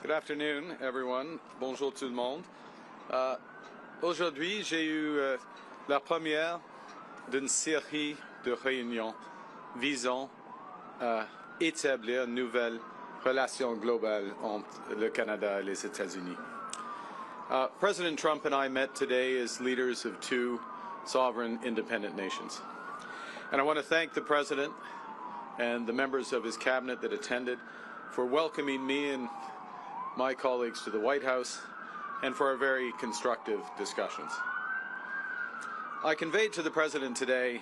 Good afternoon, everyone. Bonjour tout le monde. Aujourd'hui, j'ai eu la première d'une série de réunions visant à établir une nouvelle relation globale entre le Canada et les États-Unis. President Trump and I met today as leaders of two sovereign independent nations. And I want to thank the President and the members of his cabinet that attended for welcoming me and my colleagues to the White House and for our very constructive discussions. I conveyed to the President today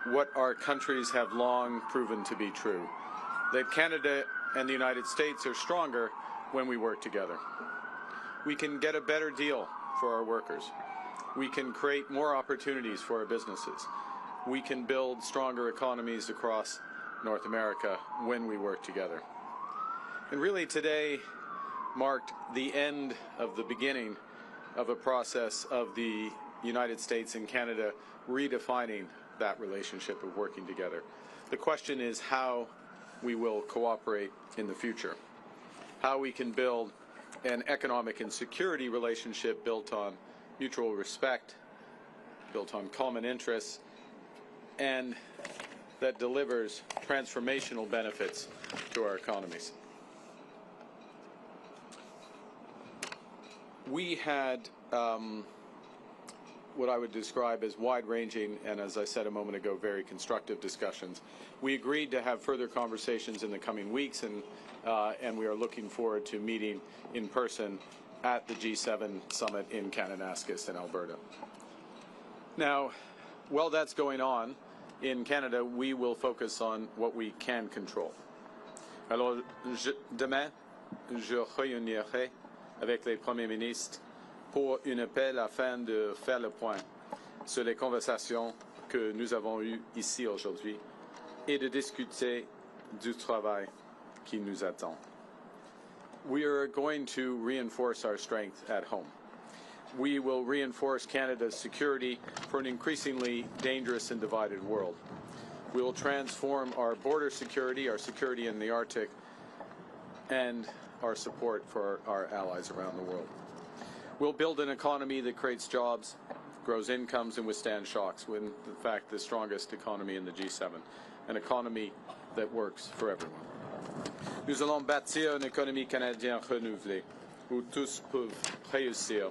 what our countries have long proven to be true, that Canada and the United States are stronger when we work together. We can get a better deal for our workers. We can create more opportunities for our businesses. We can build stronger economies across North America when we work together. And really today marked the end of the beginning of a process of the United States and Canada redefining that relationship of working together. The question is how we will cooperate in the future, how we can build an economic and security relationship built on mutual respect, built on common interests, and that delivers transformational benefits to our economies. We had what I would describe as wide-ranging and, as I said a moment ago, very constructive discussions. We agreed to have further conversations in the coming weeks, and we are looking forward to meeting in person at the G7 summit in Kananaskis in Alberta. Now, while that's going on, in Canada, we will focus on what we can control. Alors, demain, je réunirai avec les premiers ministres pour un appel afin de faire le point sur les conversations que nous avons eues ici aujourd'hui et de discuter du travail qui nous attend. We are going to reinforce our strength at home. We will reinforce Canada's security for an increasingly dangerous and divided world. We will transform our border security in the Arctic, and our support for our allies around the world. We'll build an economy that creates jobs, grows incomes, and withstands shocks, when in fact the strongest economy in the G7, an economy that works for everyone. Nous allons bâtir une économie canadienne renouvelée, où tous peuvent réussir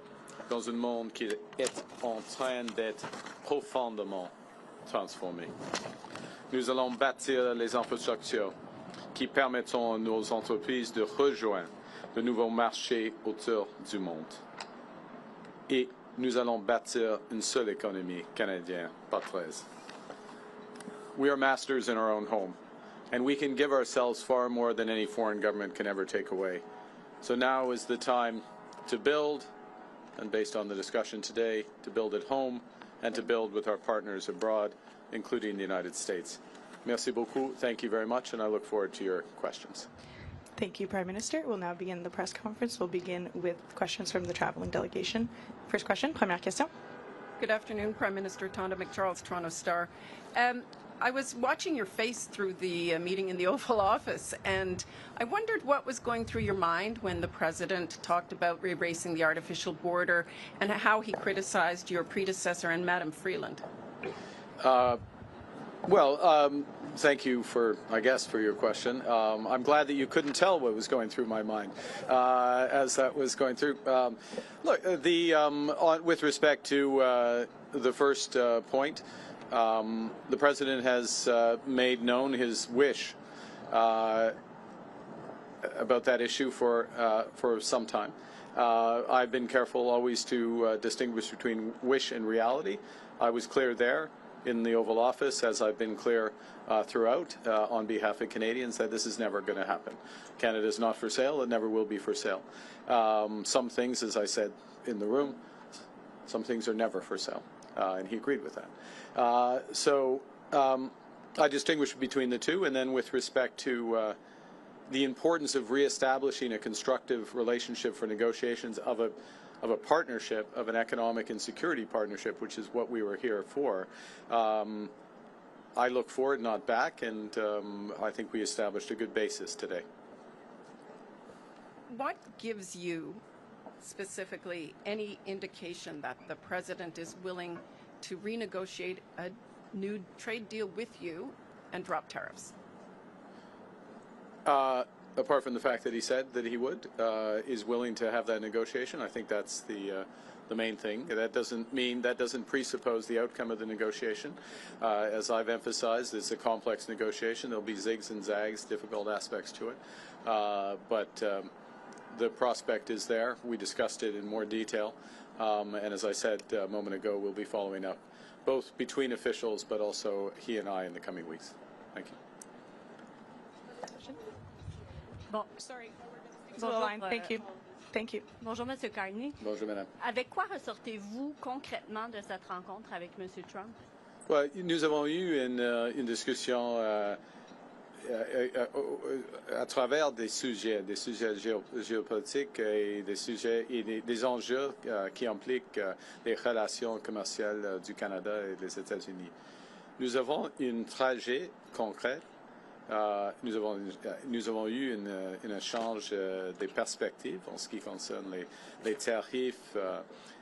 dans un monde qui est en train d'être profondément transformé. Nous allons bâtir les infrastructures qui permettront à nos entreprises de rejoindre de nouveaux marchés autour du monde. Et nous allons bâtir une seule économie canadienne, pas 13. We are masters in our own home, and we can give ourselves far more than any foreign government can ever take away. So now is the time to build, and based on the discussion today, to build at home and to build with our partners abroad, including the United States. Merci beaucoup. Thank you very much, and I look forward to your questions. Thank you, Prime Minister. We'll now begin the press conference. We'll begin with questions from the traveling delegation. First question, première question. Good afternoon, Prime Minister. Tonda McCharles, Toronto Star. I was watching your face through the meeting in the Oval Office, and I wondered what was going through your mind when the President talked about erasing the artificial border and how he criticized your predecessor and Madam Freeland. Thank you for your question. I'm glad that you couldn't tell what was going through my mind as that was going through. Look, with respect to the first point, the President has made known his wish about that issue for some time. I've been careful always to distinguish between wish and reality. I was clear there in the Oval Office, as I've been clear throughout on behalf of Canadians, that this is never going to happen. Canada is not for sale. It never will be for sale. Some things, as I said in the room, some things are never for sale, and he agreed with that. So I distinguish between the two, and then with respect to the importance of reestablishing a constructive relationship for negotiations of a partnership, of an economic and security partnership, which is what we were here for. I look forward, not back, and I think we established a good basis today. what gives you specifically any indication that the president is willing to renegotiate a new trade deal with you and drop tariffs? Apart from the fact that he said that he would, is willing to have that negotiation, I think that's the main thing. That doesn't presuppose the outcome of the negotiation. As I've emphasized, it's a complex negotiation. There'll be zigs and zags, difficult aspects to it, but the prospect is there. We discussed it in more detail, and as I said a moment ago, we'll be following up both between officials, but also he and I in the coming weeks. Thank you. Bon, sorry. Thank you. Thank you. Bonjour, M. Carney. Bonjour, madame. Avec quoi ressortez-vous concrètement de cette rencontre avec M. Trump? Ouais, nous avons eu une discussion à travers des sujets géopolitiques et des sujets et des enjeux qui impliquent les relations commerciales du Canada et des États-Unis. Nous avons un trajet concret. Nous avons eu un échange des perspectives en ce qui concerne les tarifs,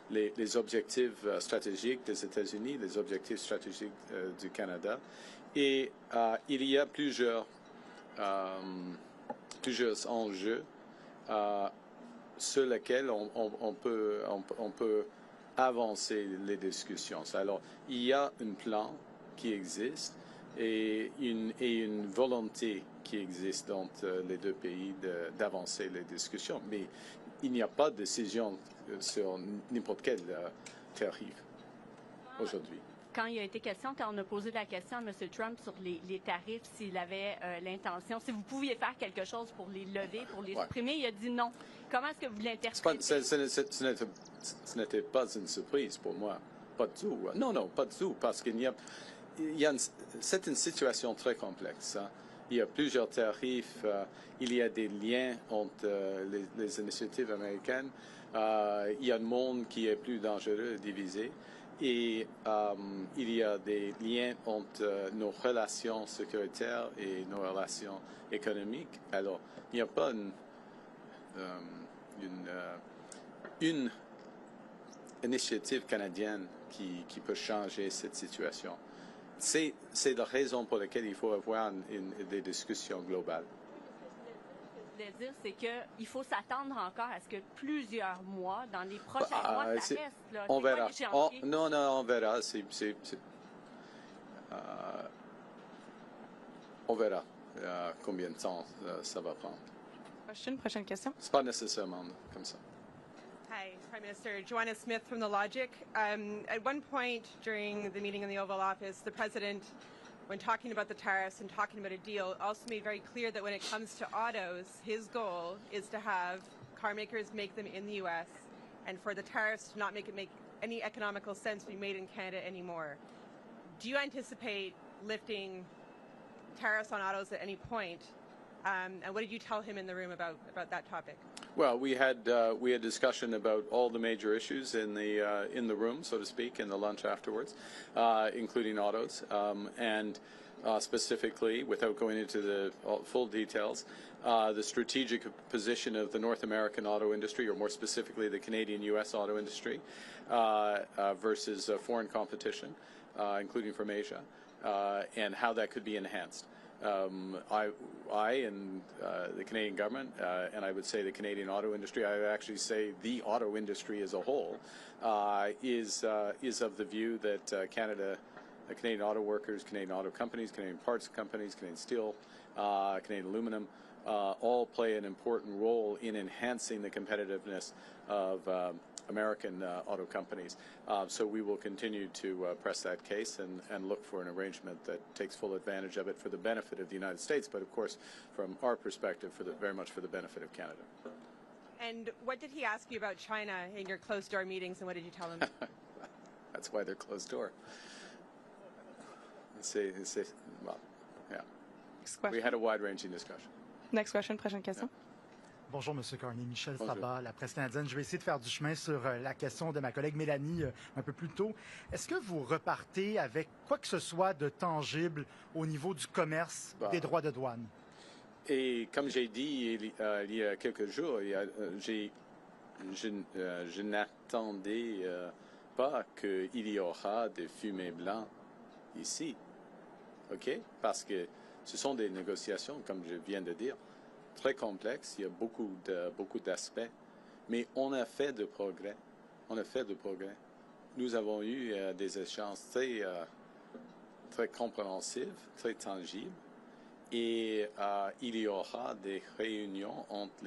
les objectifs stratégiques des États-Unis, les objectifs stratégiques du Canada. Et il y a plusieurs enjeux sur lesquels on peut avancer les discussions. Alors, il y a un plan qui existe et une volonté qui existe entre les deux pays d'avancer les discussions. Mais il n'y a pas de décision sur n'importe quel tarif aujourd'hui. Quand il a été question, quand on a posé la question à M. Trump sur les tarifs, s'il avait l'intention, si vous pouviez faire quelque chose pour les lever, pour les supprimer, il a dit non. Comment est-ce que vous l'interprétez? Ce n'était pas une surprise pour moi. Pas du tout. Non, pas du tout, parce c'est une situation très complexe. Hein. Il y a plusieurs tarifs, il y a des liens entre les initiatives américaines, il y a un monde qui est plus dangereux et divisé, et il y a des liens entre nos relations sécuritaires et nos relations économiques. Alors, il n'y a pas une initiative canadienne qui peut changer cette situation. C'est la raison pour laquelle il faut avoir des discussions globales. Ce que je voulais dire, c'est qu'il faut s'attendre encore à ce que plusieurs mois, dans les prochains mois, ça reste. Là. On verra. Non, on verra. On verra combien de temps ça va prendre. Prochaine question. C'est pas nécessairement comme ça. Hi, Prime Minister. Joanna Smith from The Logic. At one point during the meeting in the Oval Office, the President, when talking about the tariffs and talking about a deal, also made very clear that when it comes to autos, his goal is to have car makers make them in the U.S. and for the tariffs to not make any economical sense to be made in Canada anymore. Do you anticipate lifting tariffs on autos at any point? And what did you tell him in the room about that topic? Well, we had discussion about all the major issues in the room, so to speak, in the lunch afterwards, including autos, and specifically, without going into the full details, the strategic position of the North American auto industry, or more specifically, the Canadian-U.S. auto industry, versus foreign competition, including from Asia, and how that could be enhanced. I and the Canadian government, and I would say the Canadian auto industry, I would actually say the auto industry as a whole, is of the view that Canadian auto workers, Canadian auto companies, Canadian parts companies, Canadian steel, Canadian aluminum, all play an important role in enhancing the competitiveness of American auto companies. So we will continue to press that case and look for an arrangement that takes full advantage of it for the benefit of the United States, but of course, from our perspective, very much for the benefit of Canada. And what did he ask you about China in your closed-door meetings, and what did you tell him? That's why they're closed door. Well, yeah. We had a wide-ranging discussion. Next question, prochaine question. Yeah. Bonjour, M. Carney. Michel Bonjour. Sabat, la presse canadienne. Je vais essayer de faire du chemin sur la question de ma collègue Mélanie un peu plus tôt. Est-ce que vous repartez avec quoi que ce soit de tangible au niveau du commerce, des droits de douane? Et comme j'ai dit il y a quelques jours, je n'attendais pas qu'il y aura des fumées blancs ici. OK? Parce que ce sont des négociations, comme je viens de dire, très complexes. Il y a beaucoup d'aspects. Mais on a fait de progrès. On a fait de progrès. Nous avons eu des échanges très compréhensifs, très tangibles. Et il y aura des réunions entre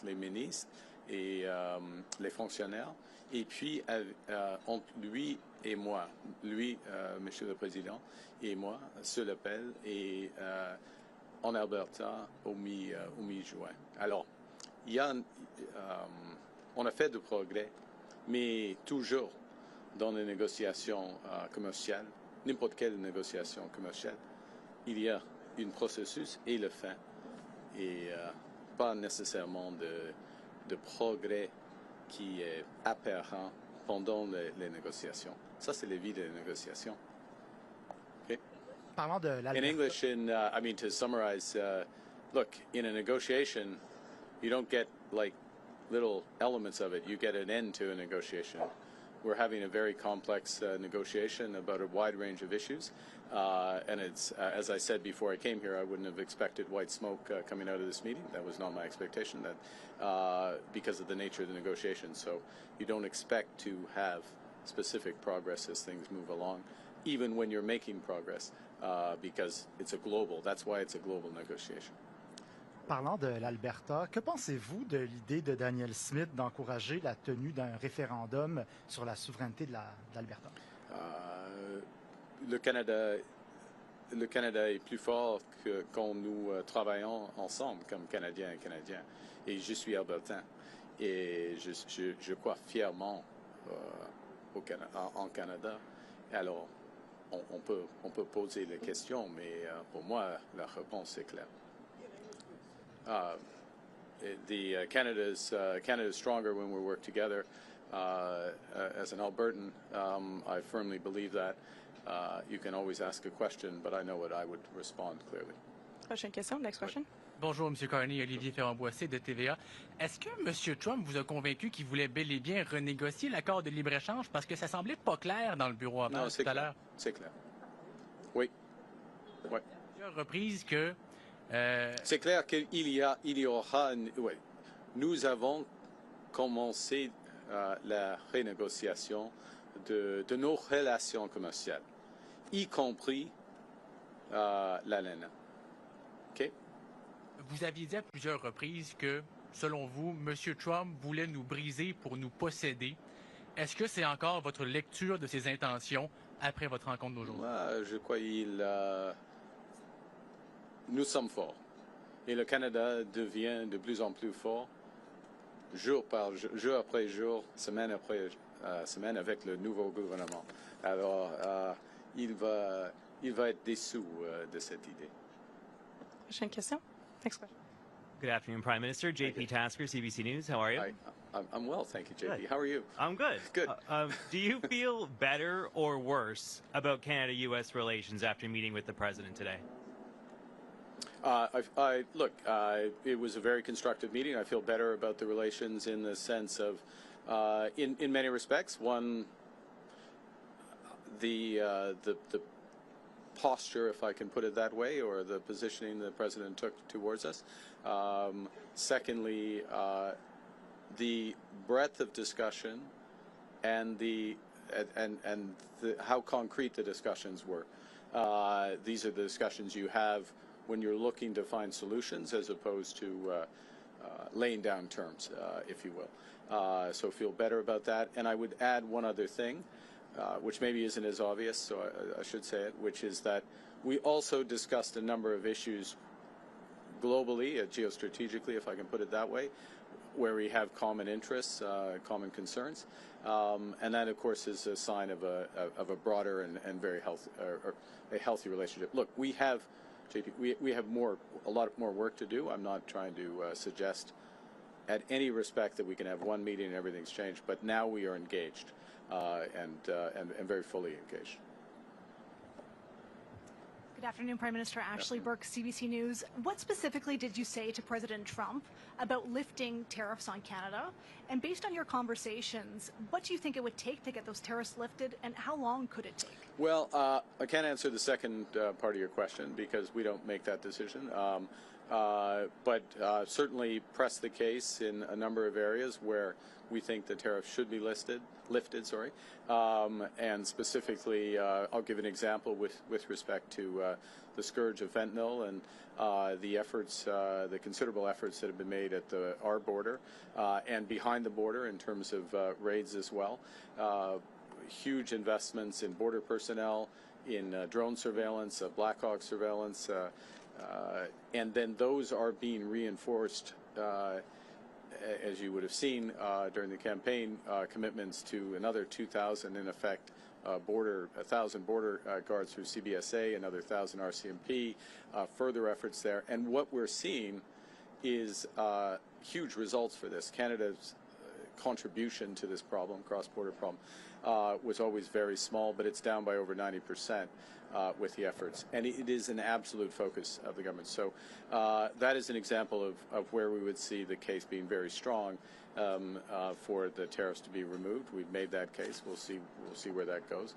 les ministres et les fonctionnaires. Et puis, entre lui et moi, Monsieur le Président, et moi, sur l'appel, et en Alberta au mi-juin. Alors, on a fait de progrès, mais toujours dans les négociations commerciales, n'importe quelle négociation commerciale, il y a un processus et le fin, et pas nécessairement de progrès qui est apparent pendant les négociations. Ça, c'est la vie des négociations. Okay? Parlant de l'Alberta. In English, I mean, to summarize, look, in a negotiation, you don't get like little elements of it. You get an end to a negotiation. We're having a very complex negotiation about a wide range of issues. And it's, as I said before I came here, I wouldn't have expected white smoke coming out of this meeting. That was not my expectation, because of the nature of the negotiation. So you don't expect to have specific progress as things move along, even when you're making progress, because it's a global. That's why it's a global negotiation. Parlant de l'Alberta, que pensez-vous de l'idée de Daniel Smith d'encourager la tenue d'un référendum sur la souveraineté de l'Alberta? Le Canada est plus fort que quand nous travaillons ensemble comme Canadiens et Canadiens. Et je suis albertain. Et je crois fièrement en Canada. Alors, on peut poser les questions, mais pour moi, la réponse est claire. Canada is stronger when we work together. As an Albertan, I firmly believe that. You can always ask a question, but I know what I would respond clearly. Prochaine question. Next question. Bonjour, M. Carney, Olivier Ferrand-Boissé de TVA. Est-ce que M. Trump vous a convaincu qu'il voulait bel et bien renégocier l'accord de libre-échange parce que ça semblait pas clair dans le bureau avant tout à l'heure? C'est clair. Oui. Oui. Plusieurs reprises que... C'est clair qu'il y aura... Oui. Nous avons commencé la renégociation de nos relations commerciales, y compris la laine. OK? Vous aviez dit à plusieurs reprises que, selon vous, M. Trump voulait nous briser pour nous posséder. Est-ce que c'est encore votre lecture de ses intentions après votre rencontre d'aujourd'hui? Moi, je crois nous sommes forts. Et le Canada devient de plus en plus fort, jour après jour, semaine après semaine, avec le nouveau gouvernement. Alors, il va être déçu de cette idée. Prochaine question. Next question. Good afternoon, Prime Minister. JP Tasker, CBC News. How are you? Hi. I'm well, thank you, JP. Good. How are you? I'm good. Good. Do you feel better or worse about Canada-U.S. relations after meeting with the President today? Look, it was a very constructive meeting. I feel better about the relations in the sense of, in many respects, one, the posture, if I can put it that way, or the positioning the President took towards us. Secondly, the breadth of discussion and how concrete the discussions were. These are the discussions you have when you're looking to find solutions as opposed to laying down terms, if you will. So feel better about that. And I would add one other thing, which maybe isn't as obvious, so I should say it, which is that we also discussed a number of issues globally, geostrategically, if I can put it that way, where we have common interests, common concerns. And that, of course, is a sign of a broader and very healthy, or a healthy relationship. Look, we have, JP, we have a lot more work to do. I'm not trying to suggest at any respect that we can have one meeting and everything's changed, but now we are engaged and very fully engaged. Good afternoon, Prime Minister. Ashley Burke, CBC News. What specifically did you say to President Trump about lifting tariffs on Canada? And based on your conversations, what do you think it would take to get those tariffs lifted, and how long could it take? Well, I can't answer the second part of your question because we don't make that decision. But certainly press the case in a number of areas where we think the tariffs should be lifted. And specifically, I'll give an example with respect to the scourge of fentanyl and the efforts, the considerable efforts that have been made at our border and behind the border in terms of raids as well. Huge investments in border personnel, in drone surveillance, Black Hawk surveillance, and then those are being reinforced, as you would have seen during the campaign, commitments to another 2,000 in effect 1,000 border guards through CBSA, another 1,000 RCMP, further efforts there. And what we're seeing is huge results for this. Canada's contribution to this problem, cross-border problem, was always very small, but it's down by over 90% with the efforts. And it is an absolute focus of the government. So that is an example of where we would see the case being very strong for the tariffs to be removed. We've made that case. We'll see where that goes.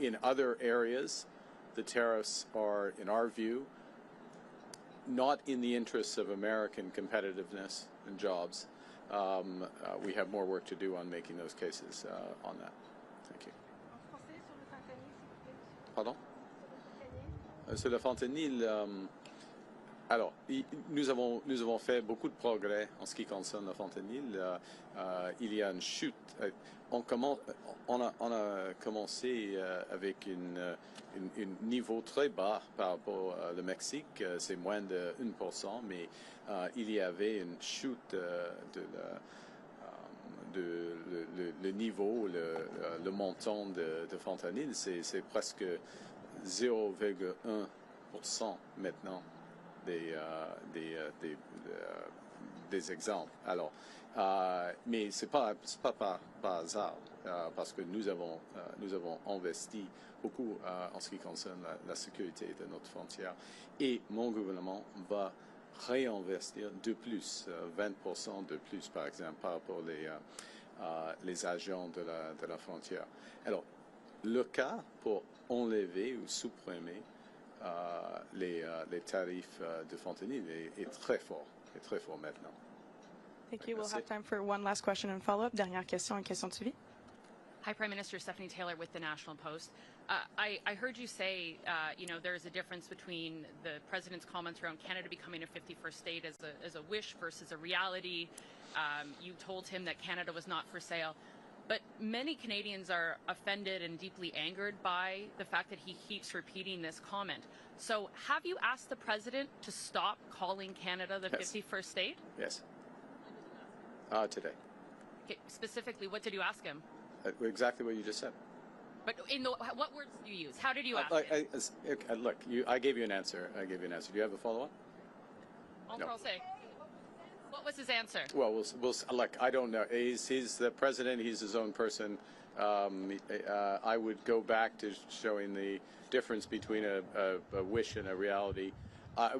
In other areas, the tariffs are, in our view, not in the interests of American competitiveness and jobs. We have more work to do on making those cases on that. Thank you. Pardon? Sur le fentanyl, alors, nous avons fait beaucoup de progrès en ce qui concerne le fentanyl. Il y a une chute. On a commencé avec un niveau très bas par rapport au Mexique. C'est moins de 1%, mais il y avait une chute le niveau, le montant de fentanyl. C'est presque 0,1% maintenant des exemples. Alors, mais c'est pas par hasard, parce que nous avons investi beaucoup en ce qui concerne la sécurité de notre frontière, et mon gouvernement va réinvestir de plus, 20% de plus, par exemple, par rapport les agents de la frontière. Alors, le cas pour enlever ou supprimer les tarifs de fentanyl est très fort maintenant. Thank you. We'll have time for one last question and follow-up. Dernière question et question de suivi. Hi, Prime Minister. Stephanie Taylor with the National Post. I heard you say, there's a difference between the President's comments around Canada becoming a 51st state as a wish versus a reality. You told him that Canada was not for sale. But many Canadians are offended and deeply angered by the fact that he keeps repeating this comment. So have you asked the President to stop calling Canada the 51st state? Yes. Today. Okay, specifically, what did you ask him? Exactly what you just said. But what words did you use? How did you ask him? Look, I gave you an answer. Do you have a follow-up? En français. What was his answer? Well, look, I don't know. He's the president. He's his own person. I would go back to showing the difference between a wish and a reality.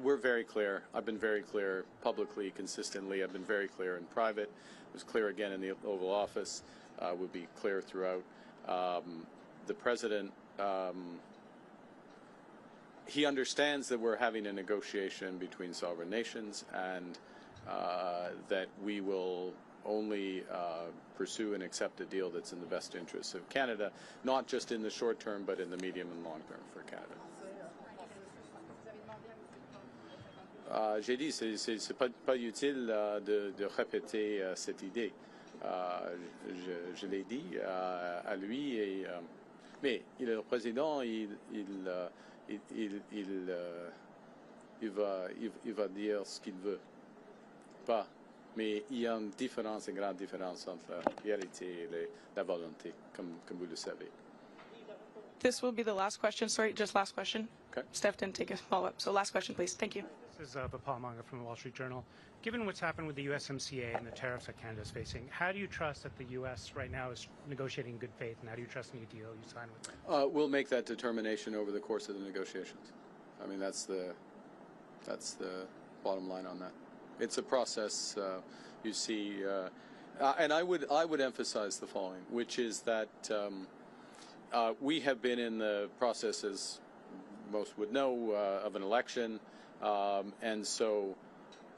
We're very clear. I've been very clear publicly, consistently. I've been very clear in private. I was clear again in the Oval Office. Would be clear throughout. The president, he understands that we're having a negotiation between sovereign nations, and that we will only pursue and accept a deal that's in the best interests of Canada, not just in the short term, but in the medium and long term for Canada. J'ai dit, c'est pas utile de répéter cette idée. Je l'ai dit à lui, mais il est le président, il va dire ce qu'il veut. Pas, mais il y a une différence, une grande différence entre la réalité et la volonté, comme vous le savez. This will be the last question. Sorry, just last question. Okay. Steph didn't take a follow-up. So last question, please. Thank you. This is Paul Manga from the Wall Street Journal. Given what's happened with the USMCA and the tariffs that Canada is facing, how do you trust that the U.S. right now is negotiating in good faith, and how do you trust any deal you sign with them? We'll make that determination over the course of the negotiations. I mean, that's the bottom line on that. It's a process. You see, and I would emphasize the following, which is that we have been in the process, as most would know, of an election, and so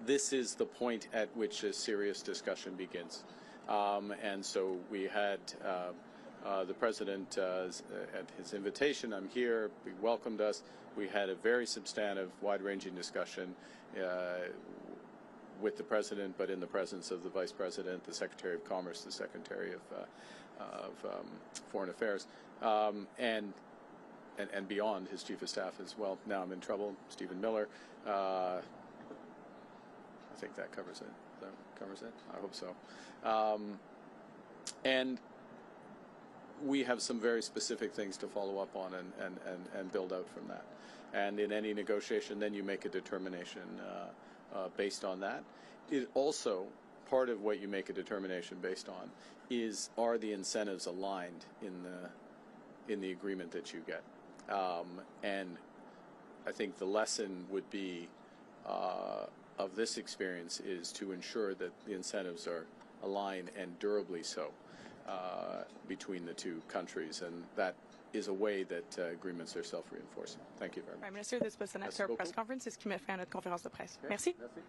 this is the point at which a serious discussion begins. And so we had the President, at his invitation, I'm here, he welcomed us. We had a very substantive, wide-ranging discussion with the President, but in the presence of the Vice President, the Secretary of Commerce, the Secretary of Foreign Affairs, and beyond, his Chief of Staff as well. Now I'm in trouble, Stephen Miller. I think that covers it. That covers it? I hope so. And we have some very specific things to follow up on and build out from that. And in any negotiation, then you make a determination based on that. It also, part of what you make a determination based on is, are the incentives aligned in the agreement that you get? And I think the lesson would be of this experience is to ensure that the incentives are aligned and durably so between the two countries, and that is a way that agreements are self-reinforcing. Thank you very much. Prime Minister, this was the next press conference. C'est ce qui met fin à notre conférence de presse. Merci. Merci.